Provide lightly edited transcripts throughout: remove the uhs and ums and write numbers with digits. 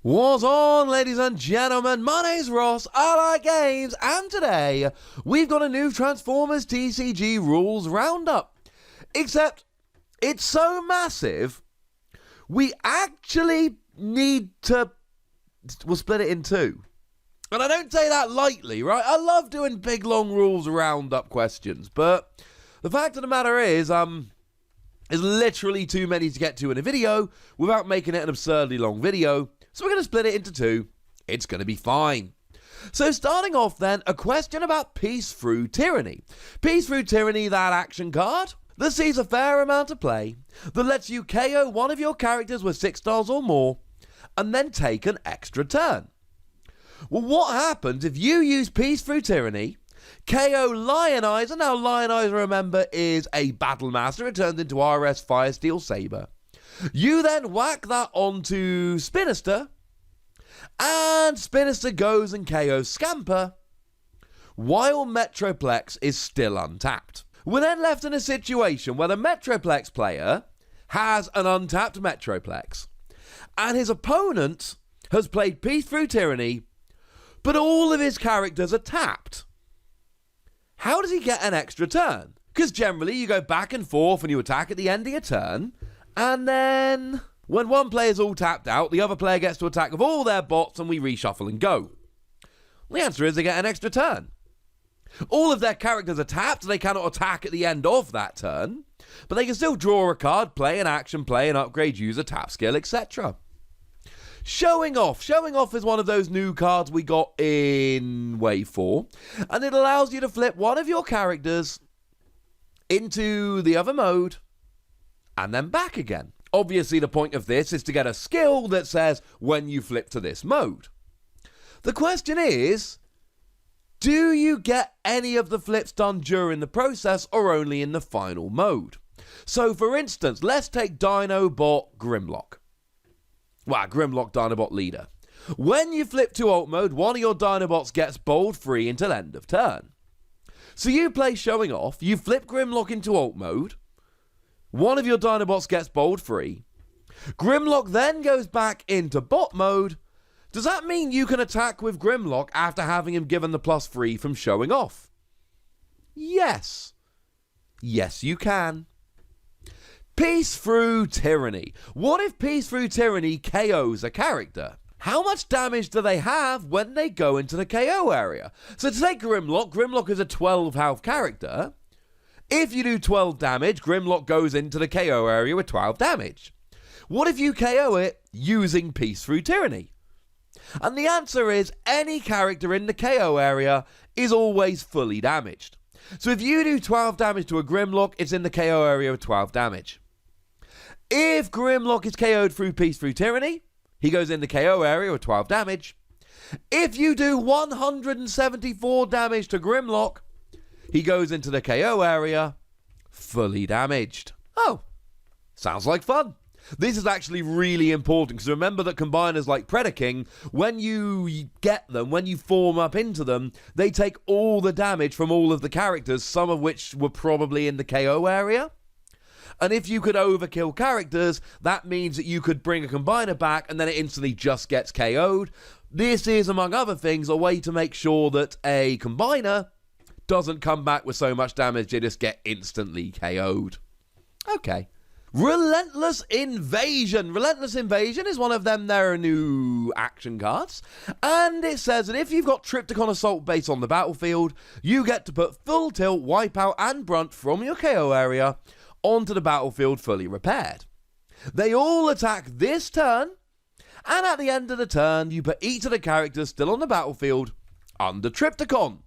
What's on, ladies and gentlemen? My name's Ross, I like games, and today we've got a new Transformers TCG rules roundup. Except, it's so massive, we actually need to... we'll split it in two. And I don't say that lightly, right? I love doing big, long rules roundup questions, but the fact of the matter is, there's literally too many to get to in a video without making it an absurdly long video. So we're going to split it into two. It's going to be fine. So starting off then, a question about Peace Through Tyranny. Peace Through Tyranny, that action card that sees a fair amount of play, that lets you KO one of your characters with 6 stars or more, and then take an extra turn. Well, what happens if you use Peace Through Tyranny, KO Lionizer? Now Lionizer, remember, is a Battle Master. It turns into RS Fire Steel Saber. You then whack that onto Spinister, and Spinister goes and KOs Scamper, while Metroplex is still untapped. We're then left in a situation where the Metroplex player has an untapped Metroplex, and his opponent has played Peace Through Tyranny, but all of his characters are tapped. How does he get an extra turn? Because generally you go back and forth and you attack at the end of your turn, and then when one player's all tapped out, the other player gets to attack with all their bots and we reshuffle and go. The answer is they get an extra turn. All of their characters are tapped, they cannot attack at the end of that turn, but they can still draw a card, play an action, play an upgrade, use a tap skill, etc. Showing Off. Showing Off is one of those new cards we got in Wave 4, and it allows you to flip one of your characters into the other mode and then back again. Obviously, the point of this is to get a skill that says when you flip to this mode. The question is, do you get any of the flips done during the process or only in the final mode? So, for instance, let's take Dinobot Grimlock. Well, Grimlock Dinobot Leader. When you flip to alt mode, one of your Dinobots gets bold free until end of turn. So you play Showing Off, you flip Grimlock into alt mode, one of your Dinobots gets bold free, Grimlock then goes back into bot mode. Does that mean you can attack with Grimlock after having him given the +3 from Showing Off? Yes. Yes, you can. Peace Through Tyranny. What if Peace Through Tyranny KOs a character? How much damage do they have when they go into the KO area? So to take Grimlock, Grimlock is a 12 health character. If you do 12 damage, Grimlock goes into the KO area with 12 damage. What if you KO it using Peace Through Tyranny? And the answer is any character in the KO area is always fully damaged. So if you do 12 damage to a Grimlock, it's in the KO area with 12 damage. If Grimlock is KO'd through Peace Through Tyranny, he goes in the KO area with 12 damage. If you do 174 damage to Grimlock, he goes into the KO area fully damaged. Oh, sounds like fun. This is actually really important because remember that combiners like Predaking, when you get them, when you form up into them, they take all the damage from all of the characters, some of which were probably in the KO area. And if you could overkill characters, that means that you could bring a combiner back and then it instantly just gets KO'd. This is, among other things, a way to make sure that a combiner doesn't come back with so much damage they just get instantly KO'd. Okay. Relentless Invasion. Relentless Invasion is one of them. There are new action cards. And it says that if you've got Trypticon Assault base on the battlefield, you get to put Full Tilt, Wipeout, and Brunt from your KO area onto the battlefield fully repaired. They all attack this turn, and at the end of the turn, you put each of the characters still on the battlefield under Trypticon.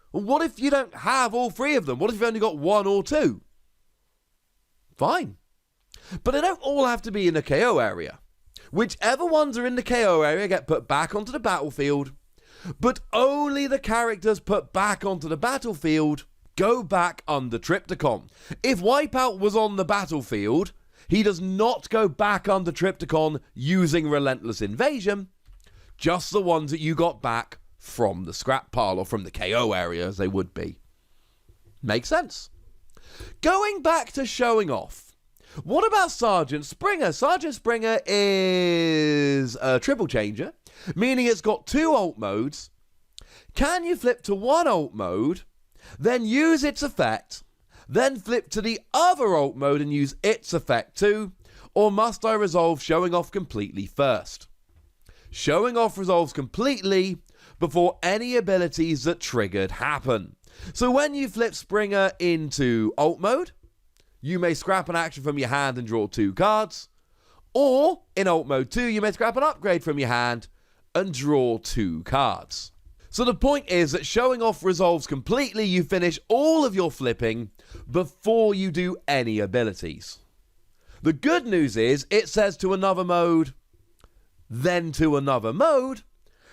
What if you don't have all three of them? What if you've only got one or two? Fine. But they don't all have to be in the KO area. Whichever ones are in the KO area get put back onto the battlefield, but only the characters put back onto the battlefield go back under Trypticon. If Wipeout was on the battlefield, he does not go back under Trypticon using Relentless Invasion, just the ones that you got back from the scrap pile or from the KO area as they would be. Makes sense. Going back to Showing Off. What about Sergeant Springer? Sergeant Springer is a triple changer, meaning it's got 2 alt modes. Can you flip to one alt mode, then use its effect, then flip to the other alt mode and use its effect too? Or must I resolve showing off completely first? Showing off resolves completely before any abilities that triggered happen. So when you flip Springer into alt mode, you may scrap an action from your hand and draw 2 cards. Or in alt mode 2, you may scrap an upgrade from your hand and draw 2 cards. So the point is that showing off resolves completely. You finish all of your flipping before you do any abilities. The good news is it says to another mode, then to another mode.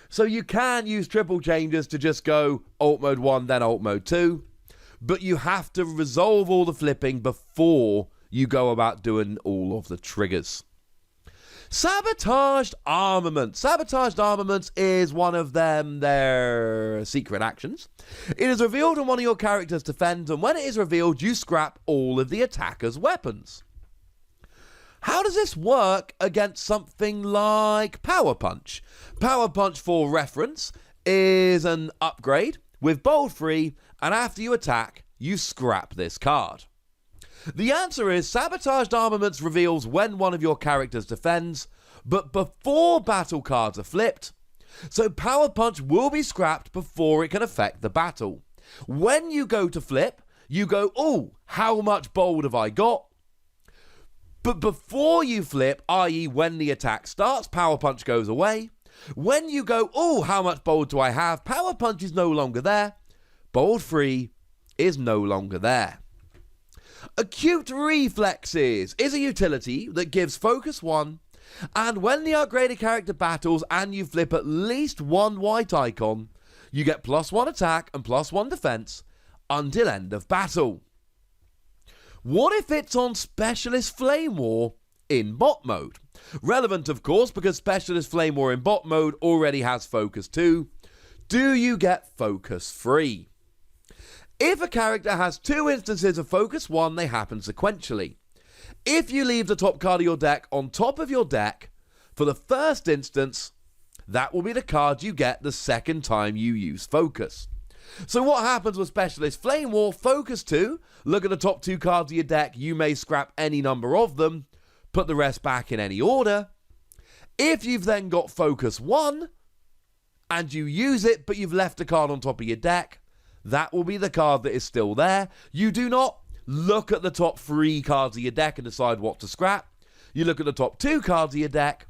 So you can use triple changes to just go alt mode 1, then alt mode 2. But you have to resolve all the flipping before you go about doing all of the triggers. Sabotaged Armaments. Sabotaged Armaments is one of their secret actions. It is revealed when one of your characters defends, and when it is revealed, you scrap all of the attacker's weapons. How does this work against something like Power Punch? Power Punch, for reference, is an upgrade with bold free, and after you attack, you scrap this card. The answer is Sabotaged Armaments reveals when one of your characters defends, but before battle cards are flipped, so Power Punch will be scrapped before it can affect the battle. When you go to flip, you go, oh, how much bold have I got? But before you flip, i.e. when the attack starts, Power Punch goes away. When you go, oh, how much bold do I have? Power Punch is no longer there. Bold free is no longer there. Acute Reflexes is a utility that gives focus 1, and when the upgraded character battles and you flip at least 1 white icon, you get +1 attack and +1 defense until end of battle. What if it's on Specialist Flame War in bot mode? Relevant, of course, because Specialist Flame War in bot mode already has focus 2. Do you get focus 3? If a character has 2 instances of focus 1, they happen sequentially. If you leave the top card of your deck on top of your deck for the first instance, that will be the card you get the second time you use focus. So what happens with Specialist Flame War? Focus 2, look at the top 2 cards of your deck, you may scrap any number of them, put the rest back in any order. If you've then got focus 1, and you use it, but you've left a card on top of your deck, that will be the card that is still there. You do not look at the top 3 cards of your deck and decide what to scrap. You look at the top 2 cards of your deck,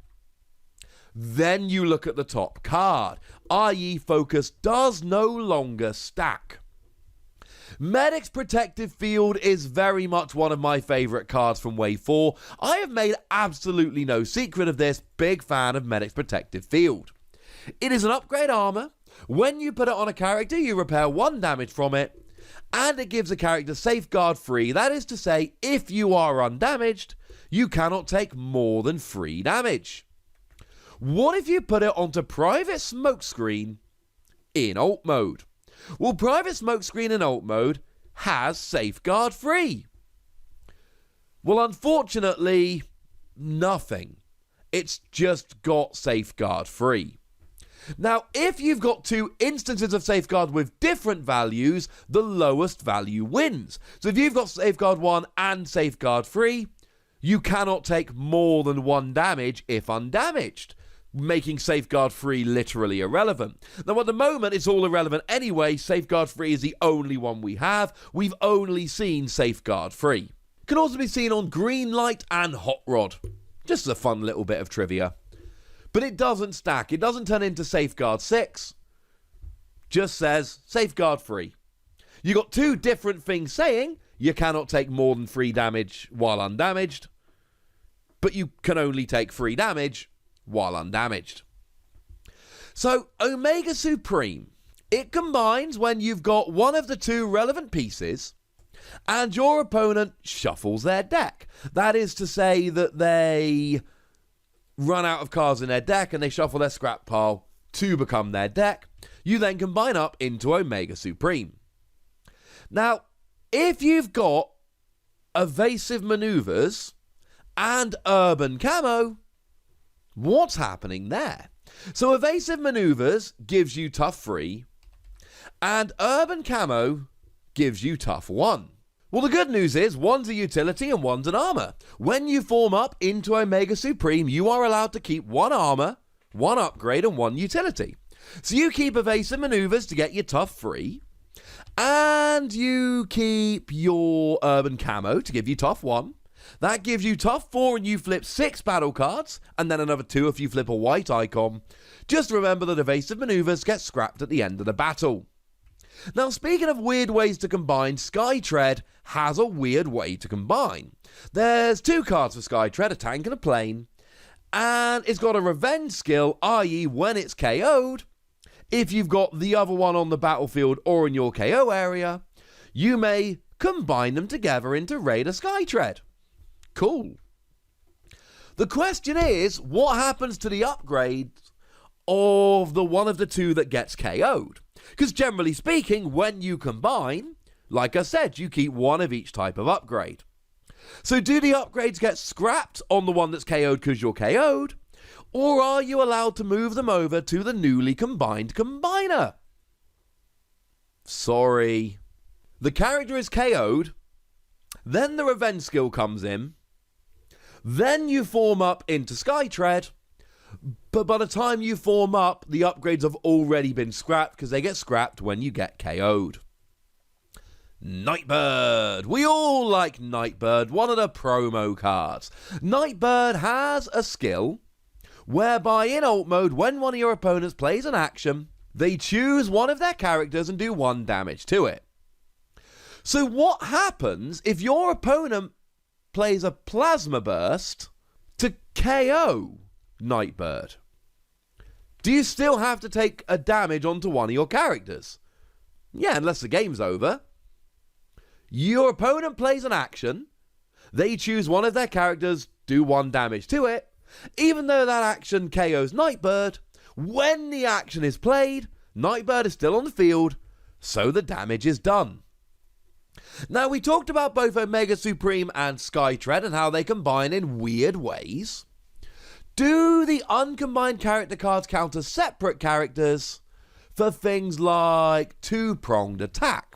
then you look at the top card, i.e. focus does no longer stack. Medic's Protective Field is very much one of my favourite cards from Wave 4. I have made absolutely no secret of this, big fan of Medic's Protective Field. It is an upgrade armour. When you put it on a character, you repair 1 damage from it, and it gives a character safeguard free. That is to say, if you are undamaged, you cannot take more than 3 damage. What if you put it onto Private Smokescreen in alt mode? Well, Private Smokescreen in alt mode has safeguard free. Well, unfortunately, nothing. It's just got safeguard free. Now, if you've got 2 instances of safeguard with different values, the lowest value wins. So if you've got safeguard 1 and safeguard 3, you cannot take more than 1 damage if undamaged, making safeguard 3 literally irrelevant. Now, at the moment, it's all irrelevant anyway. Safeguard 3 is the only one we have. We've only seen safeguard 3. Can also be seen on Green Light and Hot Rod. Just a fun little bit of trivia. But it doesn't stack. It doesn't turn into Safeguard 6. Just says Safeguard 3. You got 2 different things saying you cannot take more than 3 damage while undamaged, but you can only take 3 damage while undamaged. So, Omega Supreme. It combines when you've got one of the 2 relevant pieces and your opponent shuffles their deck. That is to say that they run out of cards in their deck and they shuffle their scrap pile to become their deck. You then combine up into Omega Supreme. Now, if you've got evasive maneuvers and Urban Camo, what's happening there? So Evasive Maneuvers gives you tough 3, and Urban Camo gives you tough 1. Well, the good news is one's a utility and one's an armor. When you form up into Omega Supreme, you are allowed to keep 1 armor, 1 upgrade, and 1 utility. So you keep Evasive Maneuvers to get your tough 3, and you keep your Urban Camo to give you tough 1. That gives you tough 4 and you flip 6 battle cards, and then another 2 if you flip a white icon. Just remember that Evasive Maneuvers get scrapped at the end of the battle. Now, speaking of weird ways to combine, Skytread has a weird way to combine. There's 2 cards for Skytread, a tank and a plane, and it's got a revenge skill, i.e. when it's KO'd, if you've got the other one on the battlefield or in your KO area, you may combine them together into Raider Skytread. Cool. The question is, what happens to the upgrades of the one of the 2 that gets KO'd? Because generally speaking, when you combine, like I said, you keep 1 of each type of upgrade. So do the upgrades get scrapped on the one that's KO'd because you're KO'd? Or are you allowed to move them over to the newly combined combiner? Sorry. The character is KO'd, then the revenge skill comes in, then you form up into Skytread, but by the time you form up, the upgrades have already been scrapped because they get scrapped when you get KO'd. Nightbird. We all like Nightbird, one of the promo cards. Nightbird has a skill whereby in ult mode, when one of your opponents plays an action, they choose one of their characters and do 1 damage to it. So what happens if your opponent plays a Plasma Burst to KO Nightbird? Do you still have to take a damage onto one of your characters? Yeah, unless the game's over. Your opponent plays an action, they choose one of their characters, do 1 damage to it. Even though that action KOs Nightbird, when the action is played, Nightbird is still on the field, so the damage is done. Now, we talked about both Omega Supreme and Skytread and how they combine in weird ways. Do the uncombined character cards count as separate characters for things like 2-pronged attack?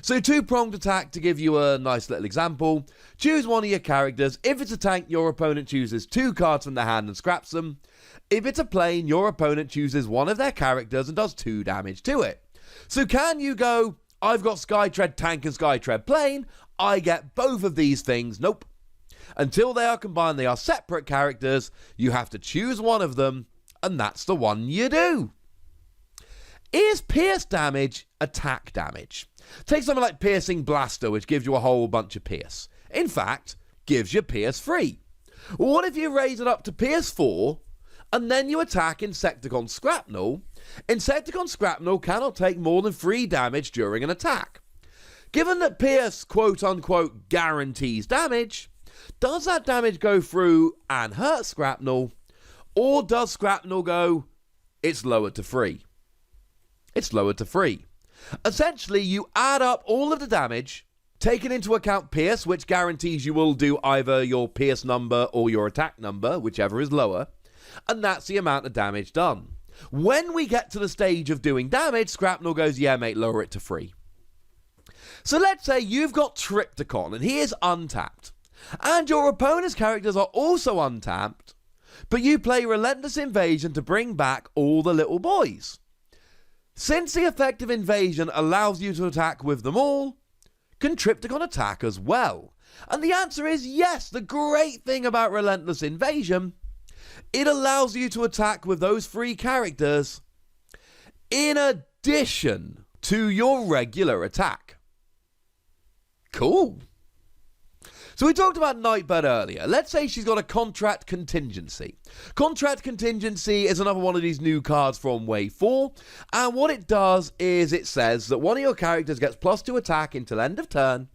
So 2-pronged attack, to give you a nice little example, choose one of your characters. If it's a tank, your opponent chooses 2 cards from their hand and scraps them. If it's a plane, your opponent chooses one of their characters and does 2 damage to it. So can you go, I've got Skytread tank and Skytread plane, I get both of these things? Nope. Until they are combined, they are separate characters. You have to choose one of them, and that's the one you do. Is pierce damage attack damage? Take something like Piercing Blaster, which gives you a whole bunch of pierce. In fact, gives you pierce 3. What if you raise it up to pierce 4, and then you attack Insecticon Scrapnel? Insecticon Scrapnel cannot take more than 3 damage during an attack. Given that pierce, quote-unquote, guarantees damage, does that damage go through and hurt Scrapnel, or does Scrapnel go, it's lowered to 3? It's lowered to 3. Essentially, you add up all of the damage, taking into account pierce, which guarantees you will do either your pierce number or your attack number, whichever is lower, and that's the amount of damage done. When we get to the stage of doing damage, Scrapnel goes, yeah mate, lower it to 3. So let's say you've got Trypticon, and he is untapped, and your opponent's characters are also untapped, but you play Relentless Invasion to bring back all the little boys. Since the effective invasion allows you to attack with them all, can Trypticon attack as well? And the answer is yes. The great thing about Relentless Invasion, it allows you to attack with those 3 characters in addition to your regular attack. Cool. So we talked about Nightbird earlier. Let's say she's got a Contract Contingency. Contract Contingency is another one of these new cards from Wave 4. And what it does is it says that one of your characters gets +2 attack until end of turn.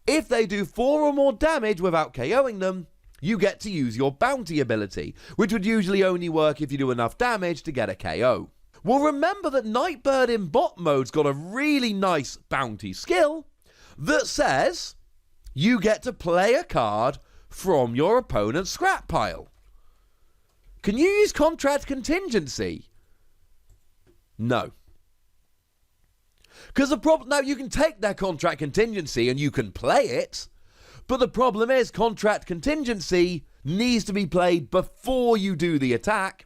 If they do 4 or more damage without KOing them, you get to use your Bounty ability, which would usually only work if you do enough damage to get a KO. Well, remember that Nightbird in bot mode's got a really nice Bounty skill that says you get to play a card from your opponent's scrap pile. Can you use contract contingency? No. Because the problem, now you can take their contract contingency and you can play it, but the problem is contract contingency needs to be played before you do the attack.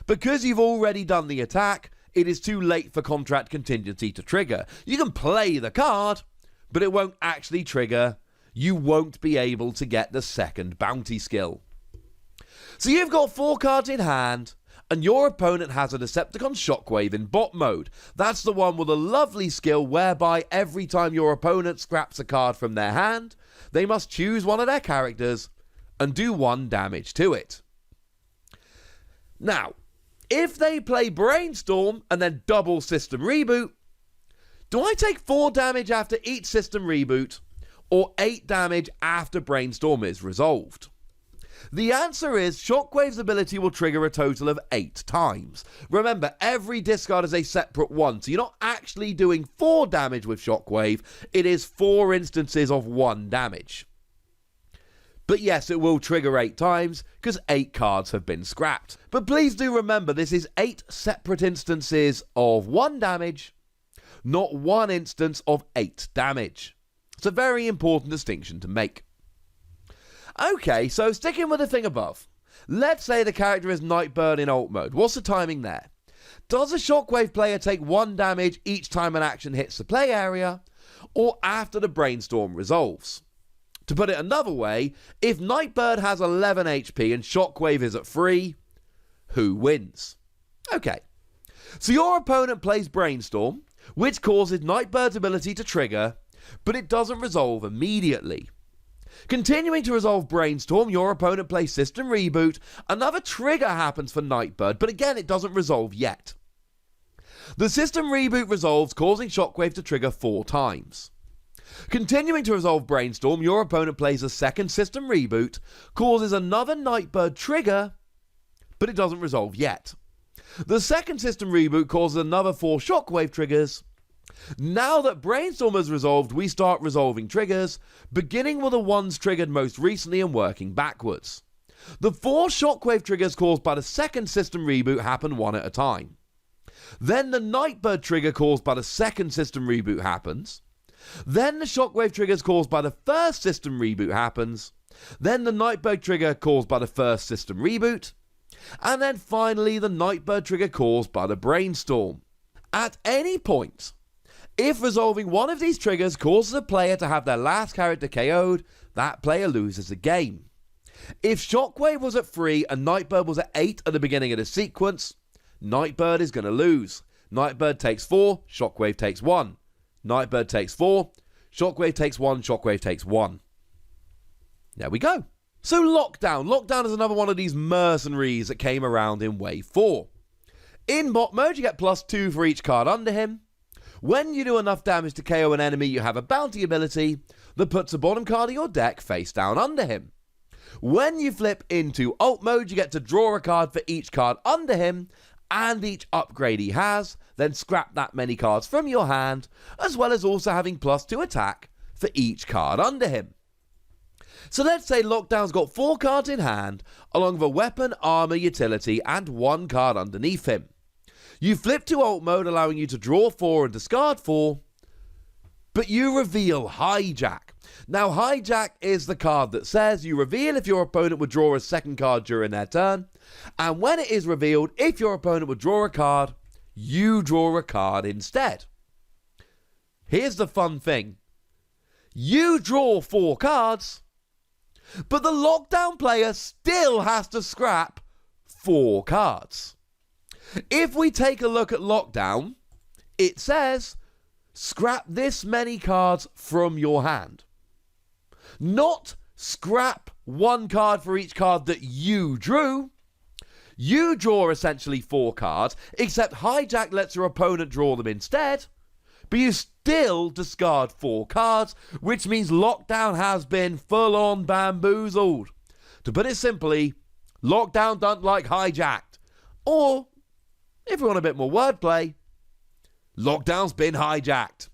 Because you've already done the attack, it is too late for contract contingency to trigger. You can play the card, but it won't actually trigger. You won't be able to get the second bounty skill. So you've got 4 cards in hand, and your opponent has a Decepticon Shockwave in bot mode. That's the one with a lovely skill whereby every time your opponent scraps a card from their hand, they must choose one of their characters and do 1 damage to it. Now, if they play Brainstorm and then double System Reboot, do I take 4 damage after each System Reboot, or 8 damage after Brainstorm is resolved? The answer is Shockwave's ability will trigger a total of 8 times. Remember, every discard is a separate one, so you're not actually doing 4 damage with Shockwave, it is 4 instances of 1 damage. But yes, it will trigger 8 times, because 8 cards have been scrapped. But please do remember, this is 8 separate instances of 1 damage, not 1 instance of 8 damage. It's a very important distinction to make. Okay, so sticking with the thing above. Let's say the character is Nightbird in alt mode. What's the timing there? Does a Shockwave player take 1 damage each time an action hits the play area, or after the Brainstorm resolves? To put it another way, if Nightbird has 11 HP and Shockwave is at 3, who wins? Okay, so your opponent plays Brainstorm, which causes Nightbird's ability to trigger, but it doesn't resolve immediately. Continuing to resolve Brainstorm, your opponent plays System Reboot. Another trigger happens for Nightbird, but again, it doesn't resolve yet. The System Reboot resolves, causing Shockwave to trigger 4 times. Continuing to resolve Brainstorm, your opponent plays a second System Reboot, causes another Nightbird trigger, but it doesn't resolve yet. The second System Reboot causes another 4 Shockwave triggers. Now that Brainstorm is resolved, we start resolving triggers, beginning with the ones triggered most recently and working backwards. The 4 Shockwave triggers caused by the second System Reboot happen 1 at a time. Then the Nightbird trigger caused by the second System Reboot happens. Then the Shockwave triggers caused by the first System Reboot happens. Then the Nightbird trigger caused by the first System Reboot. And then finally the Nightbird trigger caused by the Brainstorm. At any point, if resolving one of these triggers causes a player to have their last character KO'd, that player loses the game. If Shockwave was at 3 and Nightbird was at 8 at the beginning of the sequence, Nightbird is going to lose. Nightbird takes 4, Shockwave takes 1. Nightbird takes 4, Shockwave takes 1, Shockwave takes 1. There we go. So Lockdown. Lockdown is another one of these mercenaries that came around in Wave 4. In bot mode, you get +2 for each card under him. When you do enough damage to KO an enemy, you have a bounty ability that puts the bottom card of your deck face down under him. When you flip into alt mode, you get to draw a card for each card under him and each upgrade he has, then scrap that many cards from your hand, as well as also having +2 attack for each card under him. So let's say Lockdown's got 4 cards in hand, along with a weapon, armor, utility, and 1 card underneath him. You flip to alt mode, allowing you to draw 4 and discard 4, but you reveal Hijack. Now, Hijack is the card that says you reveal if your opponent would draw a second card during their turn, and when it is revealed, if your opponent would draw a card, you draw a card instead. Here's the fun thing. You draw 4 cards, but the Lockdown player still has to scrap 4 cards. If we take a look at Lockdown, it says, scrap this many cards from your hand. Not scrap 1 card for each card that you drew. You draw essentially 4 cards, except Hijack lets your opponent draw them instead, but you still discard 4 cards, which means Lockdown has been full-on bamboozled. To put it simply, Lockdown don't like Hijacked. Or, if we want a bit more wordplay, Lockdown's been hijacked.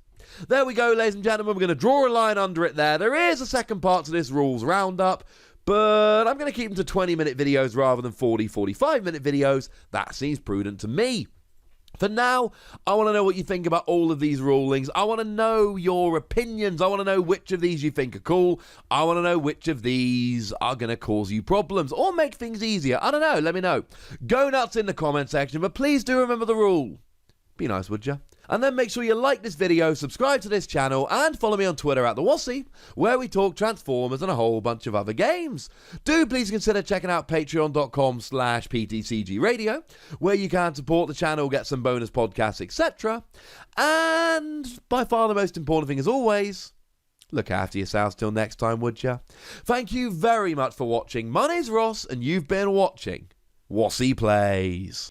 There we go, ladies and gentlemen. We're going to draw a line under it there. There is a second part to this rules roundup, But I'm going to keep them to 20-minute videos rather than 45-minute videos. That seems prudent to me. For now, I want to know what you think about all of these rulings. I want to know your opinions. I want to know which of these you think are cool. I want to know which of these are going to cause you problems or make things easier. I don't know. Let me know. Go nuts in the comment section, but please do remember the rule. Be nice, would you? And then make sure you like this video, subscribe to this channel, and follow me on Twitter at the Wossy, where we talk Transformers and a whole bunch of other games. Do please consider checking out patreon.com/PTCGradio, where you can support the channel, get some bonus podcasts, etc. And by far the most important thing as always, look after yourselves till next time, would you? Thank you very much for watching. My name's Ross, and you've been watching Wossy Plays.